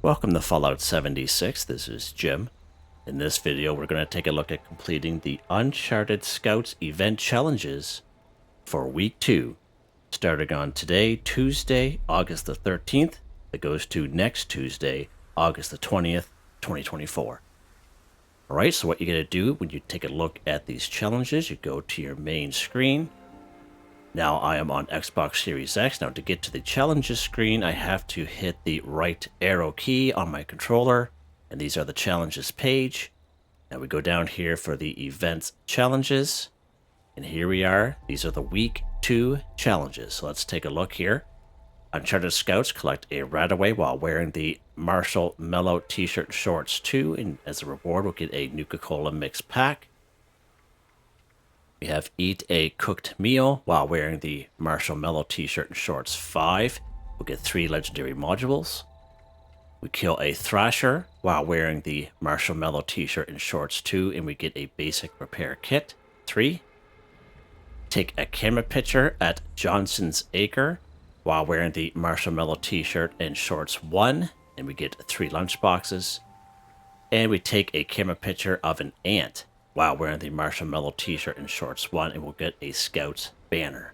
Welcome to Fallout 76, this is Jim. In this video, we're going to take a look at completing the Uncharted Scouts event challenges for Week 2, starting on today, Tuesday, August the 13th. That goes to next Tuesday, August the 20th, 2024. Alright, so what you're going to do when you take a look at these challenges, you go to your main screen. Now I am on Xbox Series X. Now to get to the challenges screen, I have to hit the right arrow key on my controller. And these are the challenges page. Now we go down here for the events challenges. And here we are. These are the week 2 challenges. So let's take a look here. Uncharted Scouts collect a RadAway while wearing the Marshal Mellow t-shirt and shorts 2. And as a reward, we'll get a Nuka-Cola mix pack. We have eat a cooked meal while wearing the Marshal Mellow t-shirt and shorts 5. We'll get 3 legendary modules. We kill a Thrasher while wearing the Marshal Mellow t-shirt and shorts 2, and we get a basic repair kit 3. Take a camera picture at Johnson's Acre while wearing the Marshal Mellow t-shirt and shorts 1, and we get 3 lunch boxes. And we take a camera picture of an ant while wearing the Marshal Mellow t-shirt and shorts 1, and we'll get a Scouts banner.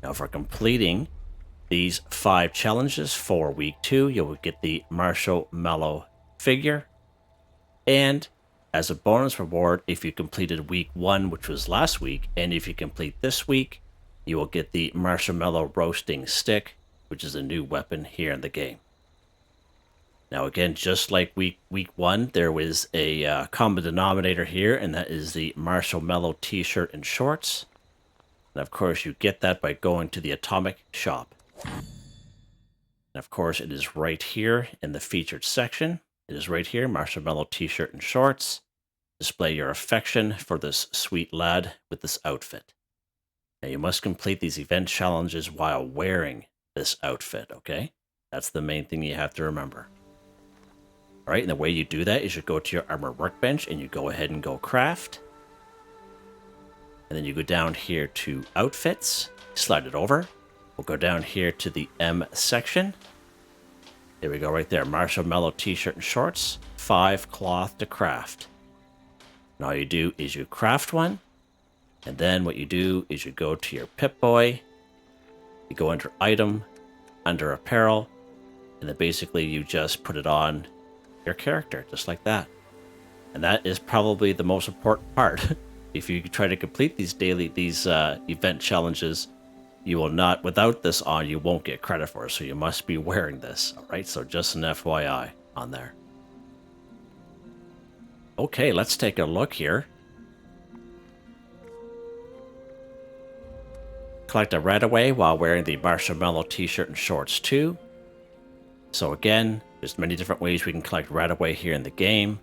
Now for completing these 5 challenges for week 2, you'll get the Marshal Mellow figure. And as a bonus reward, if you completed week 1, which was last week, and if you complete this week, you will get the Marshal Mellow roasting stick, which is a new weapon here in the game. Now again, just like week 1, there was a common denominator here, and that is the Marshal Mellow t-shirt and shorts. And of course, you get that by going to the Atomic Shop. And of course, it is right here in the featured section. It is right here, Marshal Mellow t-shirt and shorts. Display your affection for this sweet lad with this outfit. Now you must complete these event challenges while wearing this outfit, okay? That's the main thing you have to remember. All right, and the way you do that is you go to your armor workbench and you go ahead and go craft. And then you go down here to outfits, slide it over. We'll go down here to the M section. There we go right there, Marshal Mellow t-shirt and shorts, 5 cloth to craft. And all you do is you craft one. And then what you do is you go to your Pip-Boy. You go under item, under apparel. And then basically you just put it on your character, just like that. And that is probably the most important part. If you try to complete these event challenges, you will not, without this on, you won't get credit for it. So you must be wearing this, all right? So just an FYI on there. Okay, let's take a look here. Collect a RadAway while wearing the Marshal Mellow t-shirt and shorts 2. So again, there's many different ways we can collect RadAway here in the game.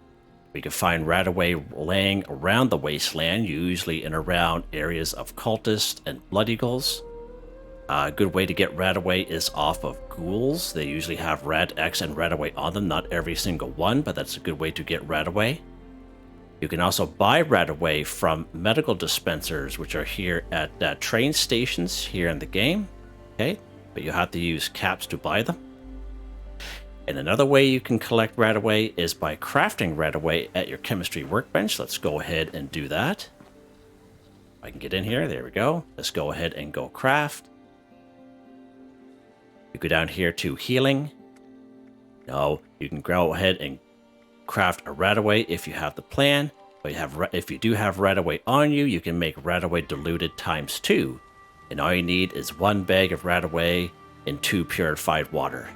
We can find RadAway laying around the wasteland, usually in around areas of cultists and blood eagles. A good way to get RadAway is off of ghouls. They usually have RadX and RadAway on them, not every single one, but that's a good way to get RadAway. You can also buy RadAway from medical dispensers, which are here at train stations here in the game. Okay, but you have to use caps to buy them. And another way you can collect RadAway is by crafting RadAway at your chemistry workbench. Let's go ahead and do that. I can get in here. There we go. Let's go ahead and go craft. You go down here to healing. Now you can go ahead and craft a RadAway if you have the plan. But if you do have RadAway on you, you can make RadAway diluted times 2. And all you need is 1 bag of RadAway and 2 purified water.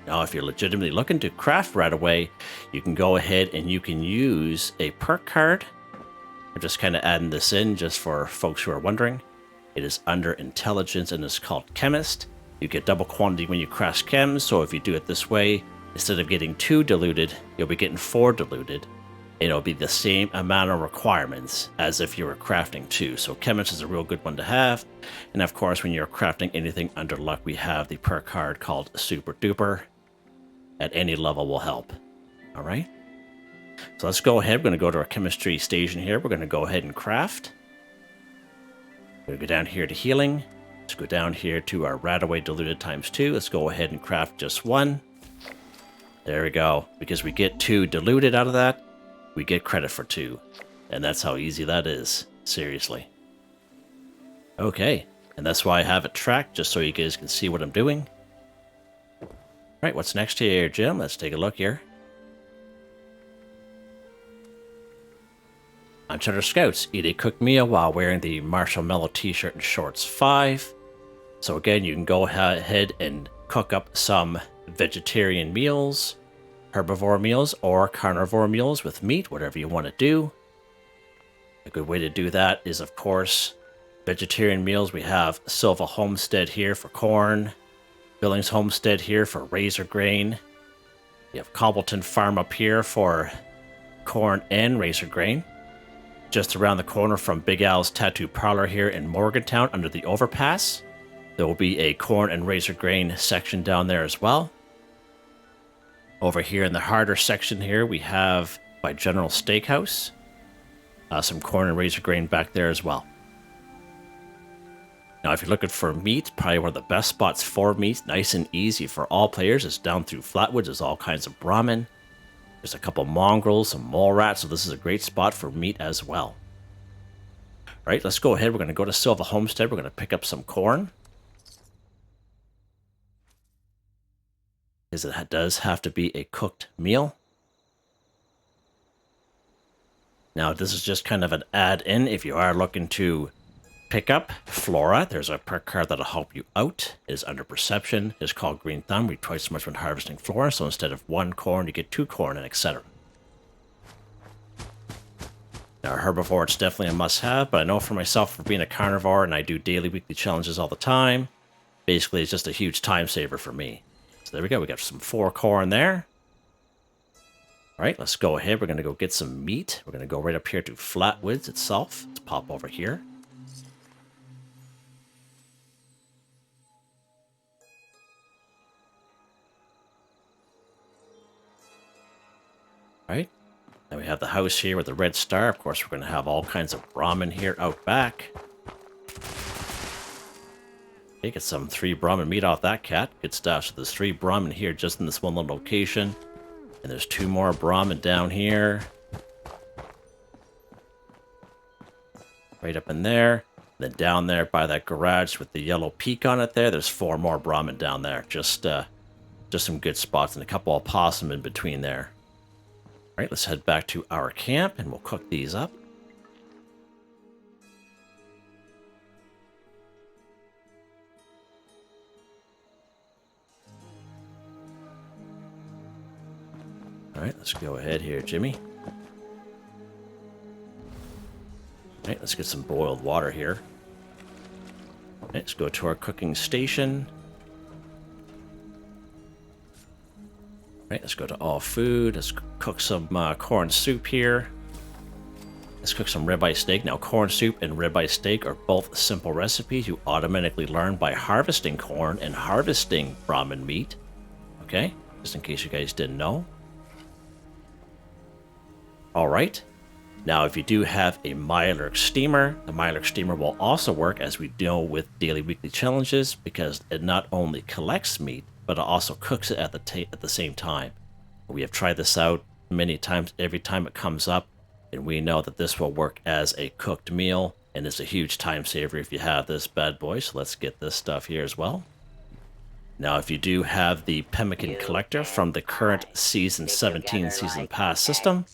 Now, if you're legitimately looking to craft RadAway, you can go ahead and you can use a perk card. I'm just kind of adding this in just for folks who are wondering. It is under intelligence and it's called Chemist. You get double quantity when you craft chems, so if you do it this way, instead of getting 2 diluted, you'll be getting 4 diluted. And it'll be the same amount of requirements as if you were crafting 2. So Chemist is a real good one to have. And of course, when you're crafting anything under luck, we have the perk card called Super Duper. At any level will help. All right. So let's go ahead. We're going to go to our chemistry station here. We're going to go ahead and craft. We're going to go down here to healing. Let's go down here to our RadAway diluted times 2. Let's go ahead and craft just 1. There we go. Because we get 2 diluted out of that, we get credit for 2. And that's how easy that is. Seriously. Okay. And that's why I have it tracked, just so you guys can see what I'm doing. Alright, what's next here, Jim? Let's take a look here. Uncharted Scouts. Eat a cooked meal while wearing the Marshal Mellow t-shirt and shorts 5. So again, you can go ahead and cook up some vegetarian meals, herbivore meals, or carnivore meals with meat, whatever you want to do. A good way to do that is, of course, vegetarian meals. We have Silva Homestead here for corn, Billings Homestead here for razor grain. You have Compleitng Farm up here for corn and razor grain. Just around the corner from Big Al's Tattoo Parlor here in Morgantown under the overpass, there will be a corn and razor grain section down there as well. Over here in the harder section here, we have by General Steakhouse, some corn and razor grain back there as well. Now, if you're looking for meat, probably one of the best spots for meat, nice and easy for all players, is down through Flatwoods. There's all kinds of Brahmin. There's a couple mongrels, some mole rats, so this is a great spot for meat as well. All right, let's go ahead. We're going to go to Silva Homestead. We're going to pick up some corn, because it does have to be a cooked meal. Now, this is just kind of an add-in if you are looking to pick up Flora. There's a perk card that'll help you out. It is under Perception. It's called Green Thumb. We twice as much when harvesting Flora, so instead of 1 corn, you get 2 corn, and etc. Now, herbivore, it's definitely a must-have, but I know for myself, for being a carnivore, and I do daily, weekly challenges all the time, basically it's just a huge time saver for me. So there we go. We got some 4 corn there. All right, let's go ahead. We're going to go get some meat. We're going to go right up here to Flatwoods itself. Let's pop over here. All right. Then we have the house here with the red star. Of course, we're going to have all kinds of Brahmin here out back. Okay, get some 3 Brahmin meat off that cat. Good stuff. So there's 3 Brahmin here just in this one little location. And there's 2 more Brahmin down here. Right up in there. Then down there by that garage with the yellow peak on it there, there's 4 more Brahmin down there. Just some good spots and a couple of possum in between there. All right, let's head back to our camp and we'll cook these up. All right, let's go ahead here, Jimmy. All right, let's get some boiled water here. All right, let's go to our cooking station. All right, let's go to all food. Let's cook some corn soup here. Let's cook some ribeye steak. Now, corn soup and ribeye steak are both simple recipes you automatically learn by harvesting corn and harvesting Brahmin meat. Okay, just in case you guys didn't know. All right. Now, if you do have a Mylark steamer, the Mylark steamer will also work, as we know, with daily, weekly challenges, because it not only collects meat, but it also cooks it at the same time. We have tried this out many times. Every time it comes up, and we know that this will work as a cooked meal, and it's a huge time saver if you have this bad boy. So let's get this stuff here as well. Now, if you do have the pemmican collector from the current Season 17 Season Pass system,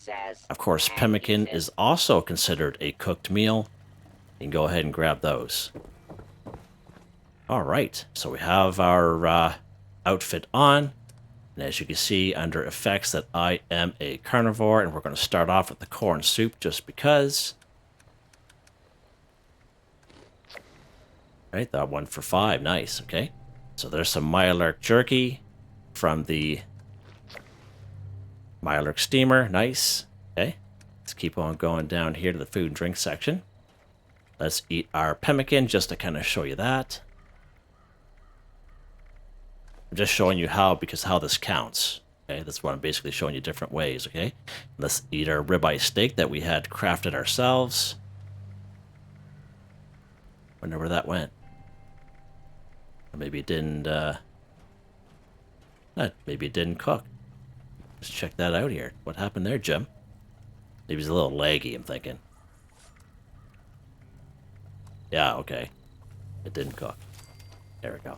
of course, pemmican is also considered a cooked meal. You can go ahead and grab those. All right, so we have our outfit on. And as you can see under effects that I am a carnivore, and we're going to start off with the corn soup just because. All right, that one for 5, nice, okay. So there's some Mylark jerky from the Mylark steamer. Nice. Okay. Let's keep on going down here to the food and drink section. Let's eat our pemmican just to kind of show you that. I'm just showing you how this counts. Okay, that's what I'm basically showing you different ways, okay? Let's eat our ribeye steak that we had crafted ourselves. Wonder where that went. Maybe it didn't, maybe it didn't cook. Let's check that out here. What happened there, Jim? Maybe it's a little laggy, I'm thinking. Yeah, okay. It didn't cook. There we go.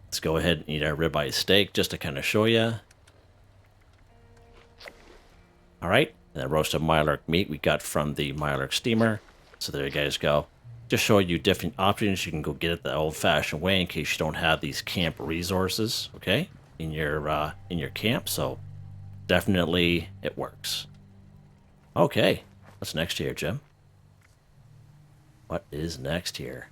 Let's go ahead and eat our ribeye steak just to kind of show you. All right. And then roasted mylark meat we got from the mylark steamer. So there you guys go. Just show you different options. You can go get it the old-fashioned way in case you don't have these camp resources, okay, in your camp. So definitely it works. Okay. What's next here, Jim? What is next here?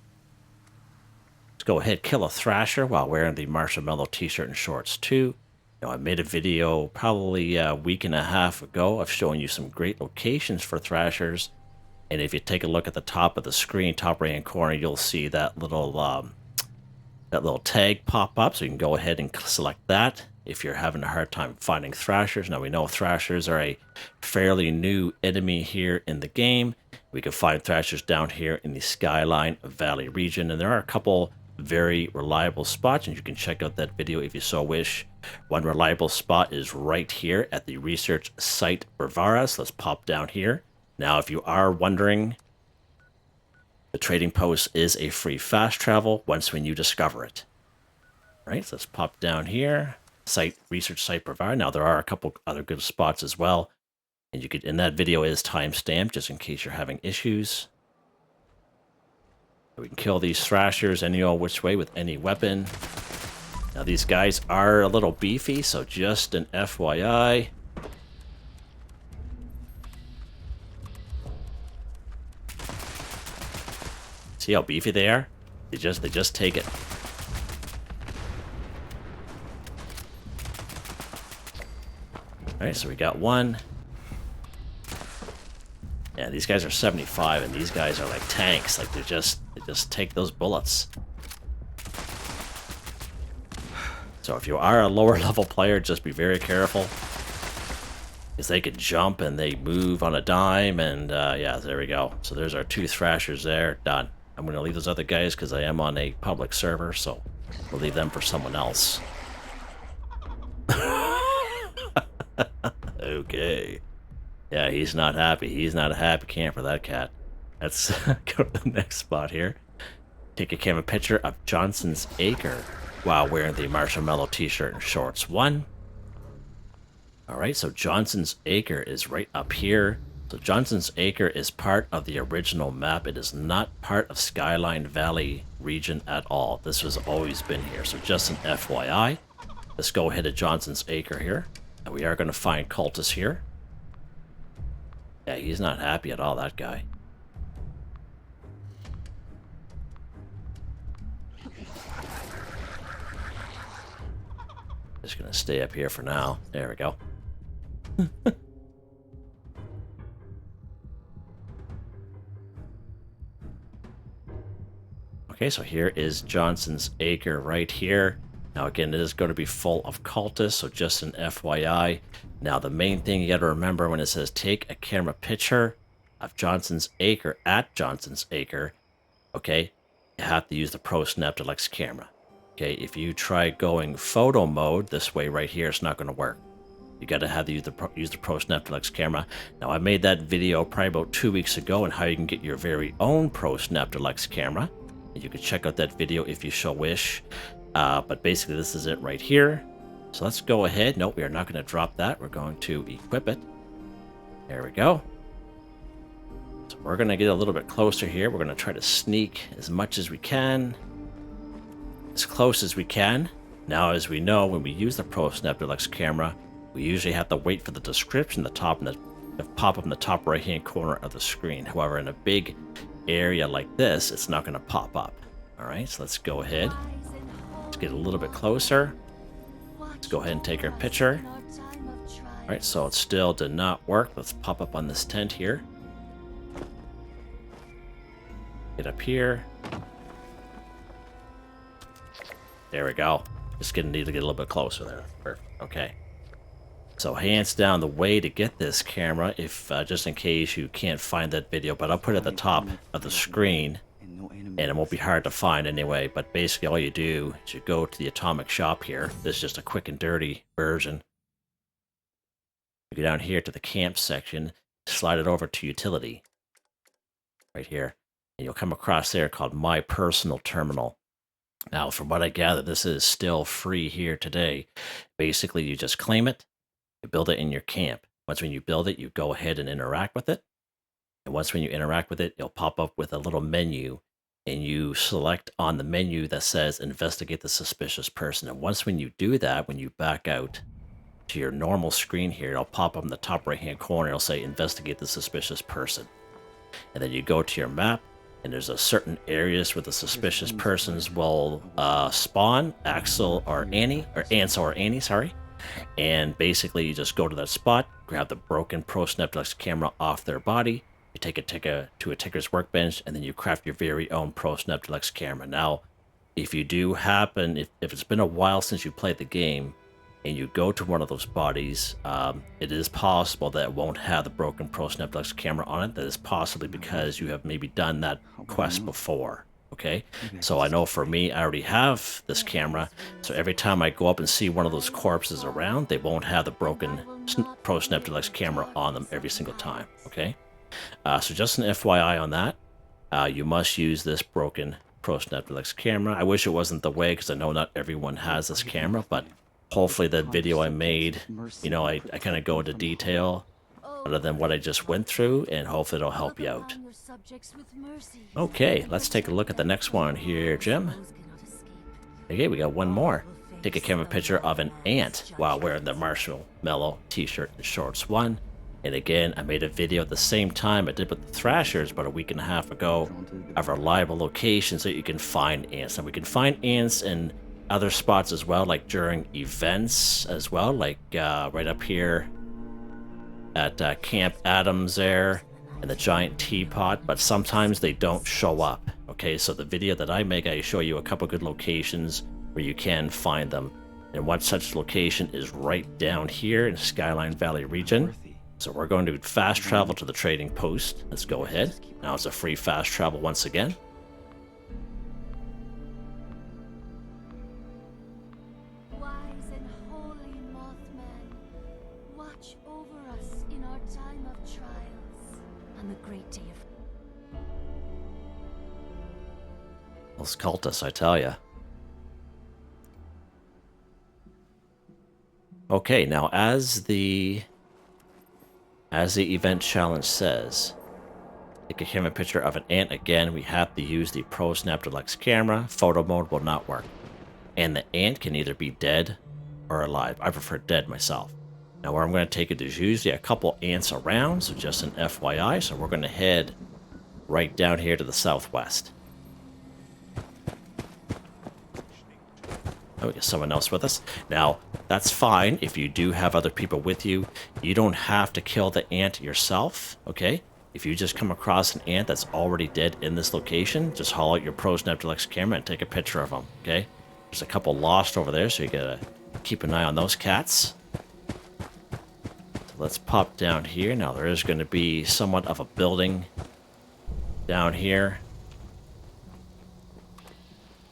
Let's go ahead, kill a Thrasher while wearing the Marshal Mellow t-shirt and shorts too. Now, I made a video probably a week and a half ago of showing you some great locations for Thrashers. And if you take a look at the top of the screen, top right hand corner, you'll see that little tag pop up. So you can go ahead and select that if you're having a hard time finding Thrashers. Now, we know Thrashers are a fairly new enemy here in the game. We can find Thrashers down here in the Skyline Valley region. And there are a couple very reliable spots, and you can check out that video if you so wish. One reliable spot is right here at the research site Brevara. So let's pop down here. Now, if you are wondering, the trading post is a free fast travel once when you discover it. All right, so let's pop down here. Research site Brevara. Now, there are a couple other good spots as well. And you could, and that video is timestamped just in case you're having issues. We can kill these Thrashers any old which way with any weapon. Now these guys are a little beefy, so just an FYI. See how beefy they are? They just take it. Alright, so we got one. Yeah, these guys are 75, and these guys are like tanks. Like they just take those bullets. So if you are a lower level player, just be very careful, because they can jump and they move on a dime. And yeah, there we go. So there's our two Thrashers there. Done. I'm going to leave those other guys because I am on a public server, so we'll leave them for someone else. Okay. Yeah, he's not happy. He's not a happy camper, that cat. Let's go to the next spot here. Take a camera picture of Johnson's Acre while wearing the Marshal Mellow t-shirt and shorts. One. Alright, so Johnson's Acre is right up here. So Johnson's Acre is part of the original map. It is not part of Skyline Valley region at all. This has always been here, so just an FYI. Let's go ahead to Johnson's Acre here. And we are going to find cultists here. Yeah, he's not happy at all, that guy. Just gonna stay up here for now. There we go. Okay, so here is Johnson's Acre right here. Now again, it is going to be full of cultists, so just an FYI. Now the main thing you got to remember when it says take a camera picture of Johnson's Acre at Johnson's Acre, okay, you have to use the Pro Snap Deluxe camera. Okay, if you try going photo mode this way right here, it's not going to work. You got to have to use the Pro Snap Deluxe camera. Now I made that video probably about 2 weeks ago on how you can get your very own Pro Snap Deluxe camera. And you can check out that video if you so wish. But basically this is it right here. So let's go ahead. Nope, we are not going to drop that. We're going to equip it. There we go. So we're going to get a little bit closer here. We're going to try to sneak as much as we can. As close as we can. Now, as we know, when we use the Pro Snap Deluxe camera, we usually have to wait for the description to pop up in the top right hand corner of the screen. However, in a big area like this, it's not going to pop up. Alright, so let's go ahead. Let's get a little bit closer. Let's go ahead and take our picture. Alright, so it still did not work. Let's pop up on this tent here. Get up here. There we go. Just need to get a little bit closer there. Perfect. Okay. So hands down, the way to get this camera, if just in case you can't find that video, but I'll put it at the top of the screen, and it won't be hard to find anyway. But basically, all you do is you go to the Atomic Shop here. This is just a quick and dirty version. You go down here to the camp section, slide it over to utility, right here, and you'll come across there called My Personal Terminal. Now, from what I gather, this is still free here today. Basically, you just claim it, you build it in your camp. Once when you build it, you go ahead and interact with it. And once when you interact with it, it'll pop up with a little menu, and you select on the menu that says investigate the suspicious person. And once when you do that, when you back out to your normal screen here, it'll pop up in the top right hand corner. It'll say investigate the suspicious person. And then you go to your map, and there's a certain areas where the suspicious persons will spawn, Axel or Annie, or Ansel or Annie, sorry. And basically you just go to that spot, grab the broken Pro Snap Deluxe camera off their body, you take it to a ticker's workbench, and then you craft your very own Pro Snap Deluxe camera. Now, if you do happen, if it's been a while since you played the game, and you go to one of those bodies, it is possible that it won't have the broken Pro Snap Deluxe camera on it. That is possibly because you have maybe done that quest before, okay? So I know for me, I already have this camera, so every time I go up and see one of those corpses around, they won't have the broken Pro Snap Deluxe camera on them every single time, okay? So just an FYI on that, you must use this broken Pro Snap Deluxe camera. I wish it wasn't the way, because I know not everyone has this camera, but hopefully that video I made, you know, I kind of go into detail other than what I just went through, and hopefully it'll help you out. Okay, let's take a look at the next one here, Jim. Okay, we got one more. Take a camera picture of an ant while wearing the Marshal Mellow t-shirt and shorts 1. And again, I made a video at the same time I did with the Thrashers about a week and a half ago of reliable locations that you can find ants. And we can find ants in other spots as well, like during events as well, like right up here at Camp Adams there, and the giant teapot, but sometimes they don't show up. Okay, so the video that I make, I show you a couple good locations where you can find them, and one such location is right down here in Skyline Valley region. So we're going to fast travel to the trading post. Let's go ahead. Now it's a free fast travel once again. Those cultists, I tell ya. Okay, now as the event challenge says, take a camera picture of an ant. Again, we have to use the Pro Snap Deluxe camera. Photo mode will not work. And the ant can either be dead or alive. I prefer dead myself. Now where I'm going to take it is usually a couple ants around, so just an FYI. So we're going to head right down here to the southwest. Oh, we got someone else with us. Now, that's fine if you do have other people with you. You don't have to kill the ant yourself, okay? If you just come across an ant that's already dead in this location, just haul out your Pro Snap Deluxe camera and take a picture of them, okay? There's a couple lost over there, so you gotta keep an eye on those cats. So let's pop down here. Now, there is going to be somewhat of a building down here.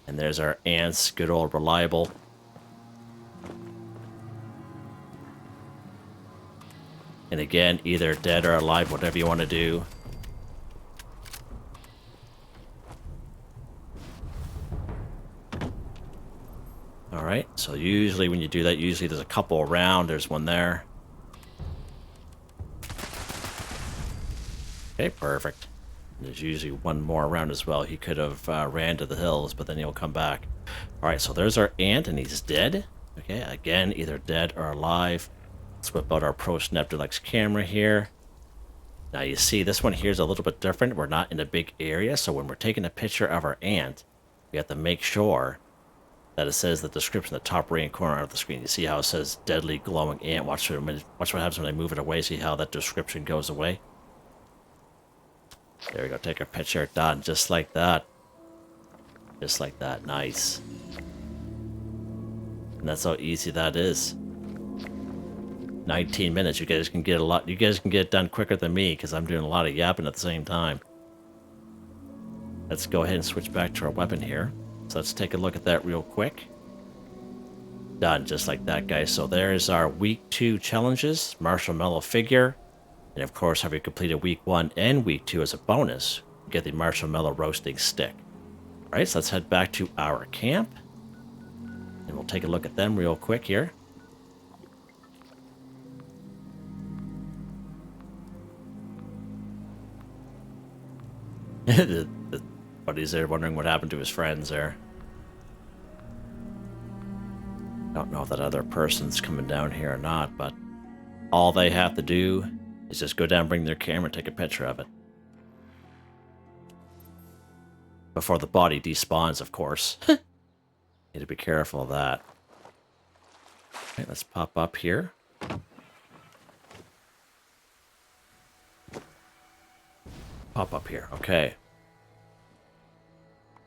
And there's our ants, good old reliable. And again, either dead or alive, whatever you want to do. Alright, so usually when you do that, usually there's a couple around. There's one there. Okay, perfect. There's usually one more around as well. He could have ran to the hills, but then he'll come back. Alright, so there's our ant, and he's dead. Okay, again, either dead or alive. Let's whip out our Pro Snap Deluxe camera here. Now you see, this one here is a little bit different. We're not in a big area, so when we're taking a picture of our ant, we have to make sure that it says the description in the top right corner of the screen. You see how it says deadly glowing ant. Watch what happens when I move it away. See how that description goes away? There we go, take a picture, done, just like that. Just like that, nice. And that's how easy that is. 19 minutes, you guys can get it done quicker than me, because I'm doing a lot of yapping at the same time. Let's go ahead and switch back to our weapon here. So let's take a look at that real quick. Done, just like that, guys. So there's our week 2 challenges. Marshal Mellow figure. And of course, have you completed week 1 and week 2 as a bonus, you get the Marshal Mellow roasting stick. All right, so let's head back to our camp. And we'll take a look at them real quick here. the buddies there wondering what happened to his friends there. Don't know if that other person's coming down here or not, but all they have to do is just go down, bring their camera, take a picture of it. Before the body despawns, of course. Need to be careful of that. Okay, let's pop up here. Pop up here, okay.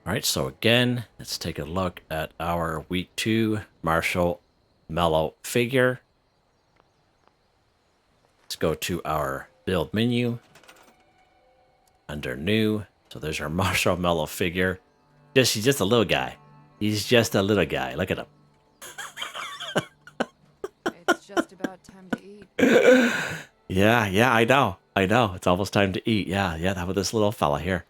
Alright, so again, let's take a look at our week 2 Marshal Mellow figure. Let's go to our build menu. Under new. So there's our Marshal Mellow figure. He's just a little guy. He's just a little guy. Look at him. It's just about time to eat. Yeah, I know. It's almost time to eat. Yeah, that with this little fella here.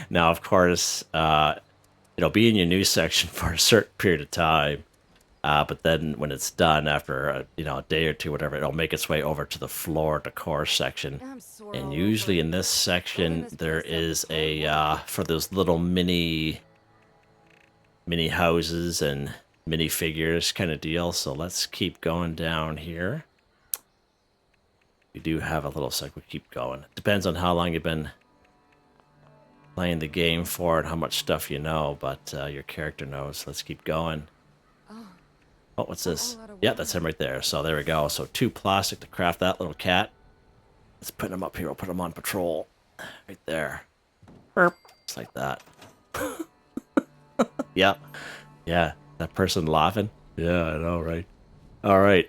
Now, of course, it'll be in your news section for a certain period of time. But then when it's done, after a day or two, whatever, it'll make its way over to the floor decor section. And usually in this section, there is a for those little mini houses and mini figures kind of deal. So let's keep going down here. We do have a little sec. We keep going. Depends on how long you've been playing the game for and how much stuff you know, but your character knows. Let's keep going. Oh, what's this? Yeah, that's him right there. So there we go. So 2 plastic to craft that little cat. Let's put him up here. We'll put him on patrol. Right there. Burp. Just like that. Yep. Yeah. That person laughing. Yeah, I know, right? All right.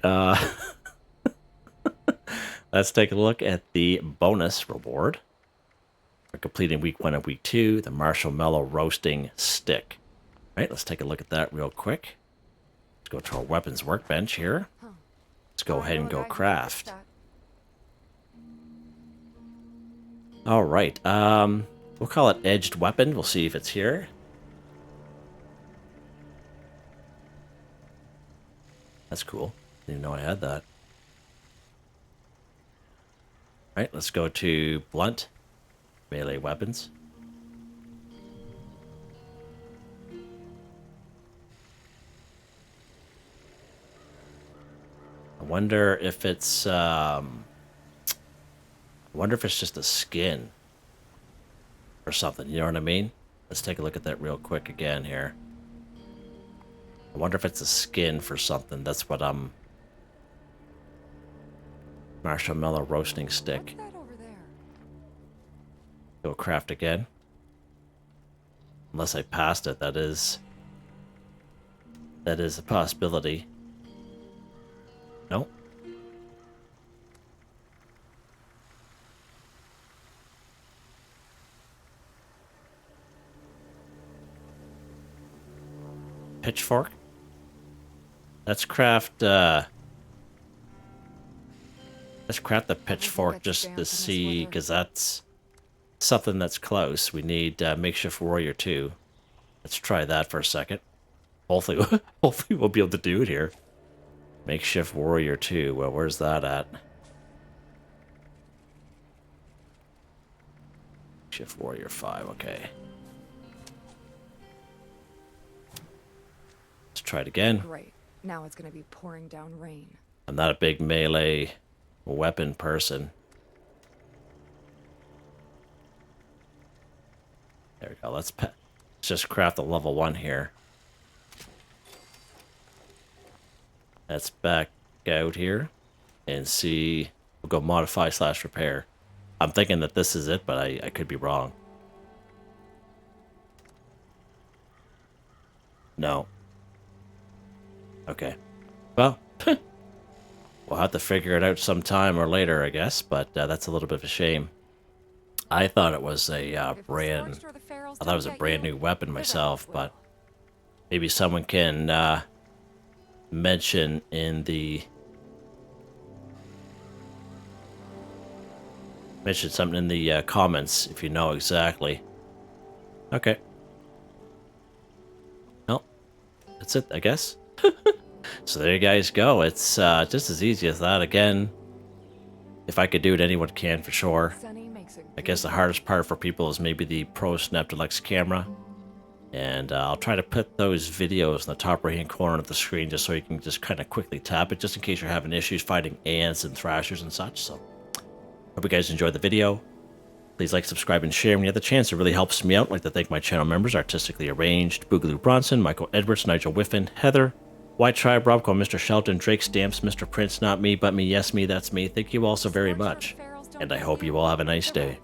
Let's take a look at the bonus reward. For completing week 1 and week 2, the Marshal Mellow roasting stick. All right, let's take a look at that real quick. Let's go to our weapons workbench here. Let's go ahead and go craft. All right, we'll call it edged weapon. We'll see if it's here. That's cool. Didn't even know I had that. All right, let's go to blunt melee weapons. I wonder if it's just a skin or something, you know what I mean? Let's take a look at that real quick again here. I wonder if it's a skin for something. That's what I'm... Marshal Mellow roasting stick. What's that over there? Go craft again. Unless I passed it, that is a possibility. Nope. Pitchfork. Let's craft the pitchfork just to see, because that's something that's close. We need makeshift warrior 2. Let's try that for a second. Hopefully we'll be able to do it here. Makeshift warrior 2. Well, where's that at? Makeshift warrior 5. Okay. Let's try it again. Great. Now it's going to be pouring down rain. I'm not a big melee weapon person. There we go. Let's just craft a level 1 here. Let's back out here and see. We'll go modify / repair. I'm thinking that this is it, but I could be wrong. No. Okay. Well, we'll have to figure it out sometime or later, I guess, but that's a little bit of a shame. I thought it was a brand new weapon myself, but maybe someone can mention in the something in the comments if you know exactly. Okay. Well, that's it, I guess. So there you guys go. It's just as easy as that. Again, if I could do it, anyone can for sure. Sunny makes a I guess the hardest part for people is maybe the Pro Snap Deluxe camera. And I'll try to put those videos in the top right hand corner of the screen just so you can just kind of quickly tap it, just in case you're having issues fighting ants and thrashers and such. So hope you guys enjoyed the video. Please like, subscribe, and share when you have the chance. It really helps me out. I'd like to thank my channel members: Artistically Arranged, Boogaloo Bronson, Michael Edwards, Nigel Whiffen, Heather, White Tribe, Robco, Mr. Shelton, Drake Stamps, Mr. Prince, Not Me, But Me, Yes Me, That's Me. Thank you all so very much, and I hope you all have a nice day.